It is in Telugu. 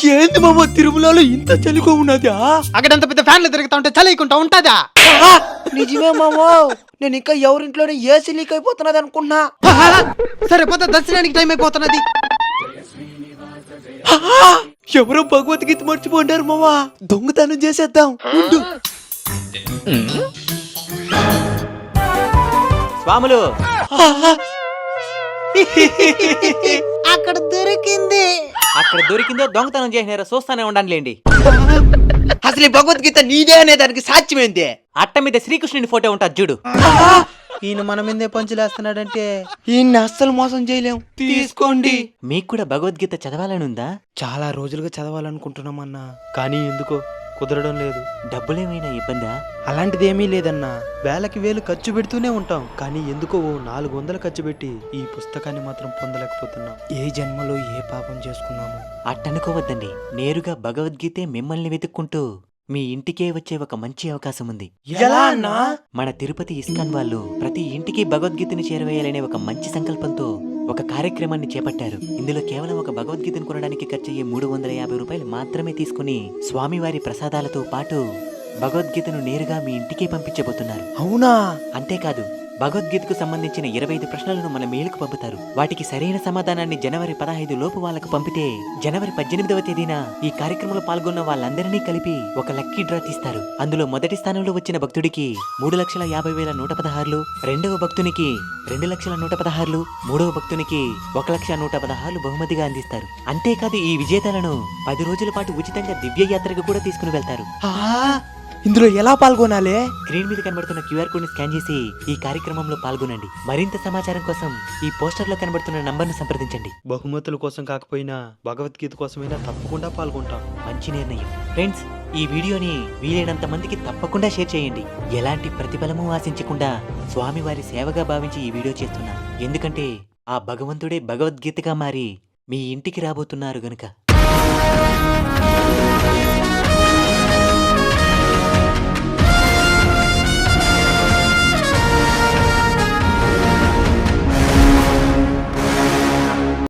ఏంది మామ తిరుమలలో ఇంత చలిగా ఉన్నదా? అక్కడంత పెద్ద ఫ్యాన్లు తిరుగుతా ఉంటే చలికుంటా ఉంటుందా? నిజమే మామో, నేను ఇంకా ఎవరింట్లోనే ఏసీ లీక్ అయిపోతున్నది అనుకున్నా. సరే పోతే దర్శనానికి టైం అయిపోతున్నది. ఎవరో భగవద్గీత మర్చిపోండారు మామా, దొంగతనం చేసేద్దాం. ఉండు. స్వాములు అక్కడ దొరికింది. అక్కడ దొరికిందో దొంగతనం చేసినారో చూస్తానే ఉండండిలేండి. అసలు ఈ భగవద్గీత నీదే అనే దానికి సాక్ష్యమేంది? అట్ట మీద శ్రీకృష్ణుని ఫోటో ఉంటుంది చూడు. ఈయన మన మీదే పంచులేస్తున్నాడంటే ఈయన్ని అస్సలు మోసం చేయలేం. తీసుకోండి. మీకు కూడా భగవద్గీత చదవాలనుందా? చాలా రోజులుగా చదవాలనుకుంటున్నామన్నా, కానీ ఎందుకో కుదరడం లేదు. డబ్బులేమైనా ఇబ్బందా? అలాంటిదేమీ లేదన్నా, వేలకి వేలు ఖర్చు పెడుతూనే ఉంటాం, కానీ ఎందుకో 400 ఖర్చు పెట్టి ఈ పుస్తకాన్ని మాత్రం పొందలేకపోతున్నాం. ఏ జన్మలో ఏ పాపం చేసుకున్నాము? అట్టనుకోవద్దండి. నేరుగా భగవద్గీతే మిమ్మల్ని వెతుక్కుంటూ మీ ఇంటికే వచ్చే ఒక మంచి అవకాశం ఉంది. ఎలా అన్నా? మన తిరుపతి ఇస్కాన్ వాళ్ళు ప్రతి ఇంటికి భగవద్గీతని చేరవేయాలనే ఒక మంచి సంకల్పంతో ఒక కార్యక్రమాన్ని చేపట్టారు. ఇందులో కేవలం ఒక భగవద్గీతను కొనడానికి ఖర్చయ్యే 350 రూపాయలు మాత్రమే తీసుకుని స్వామివారి ప్రసాదాలతో పాటు భగవద్గీతను నేరుగా మీ ఇంటికే పంపించబోతున్నారు. అవునా? అంతేకాదు, భగవద్గీతకు సంబంధించిన 25 ప్రశ్నలను మన మెయిల్కు పంపుతారు. వాటికి సరైన సమాధానాన్ని జనవరి 15 లోపు వాళ్ళకు పంపితే జనవరి 18వ తేదీన ఈ కార్యక్రమంలో పాల్గొన్న వాళ్ళందరినీ కలిపి ఒక లక్కీ డ్రా తీస్తారు. అందులో మొదటి స్థానంలో వచ్చిన భక్తుడికి 3,50,116, రెండవ భక్తునికి 2,116, మూడవ భక్తునికి 1,116 బహుమతిగా అందిస్తారు. అంతేకాదు, ఈ విజేతలను 10 రోజుల పాటు ఉచితంగా దివ్య యాత్రకు కూడా తీసుకుని వెళ్తారు. ఇందులో ఎలా పాల్గొనాలి? స్క్రీన్ మీద కనబడుతున్న క్యూఆర్ కోడ్ ని స్కాన్ చేసి ఈ కార్యక్రమంలో పాల్గొనండి. మరింత సమాచారం కోసం ఈ పోస్టర్ లో కనబడుతున్న నంబర్ ను సంప్రదించండి. బహుమతుల కోసం కాకపోయినా భగవద్గీత కోసమైనా తప్పకుండా పాల్గొంటాం. మంచి నిర్ణయం. ఫ్రెండ్స్, ఈ వీడియోని వీలైనంత మందికి తప్పకుండా షేర్ చేయండి. ఎలాంటి ప్రతిఫలము ఆశించకుండా స్వామివారి సేవగా భావించి ఈ వీడియో చేస్తున్నా. ఎందుకంటే ఆ భగవంతుడే భగవద్గీతగా మారి మీ ఇంటికి రాబోతున్నారు గనుక.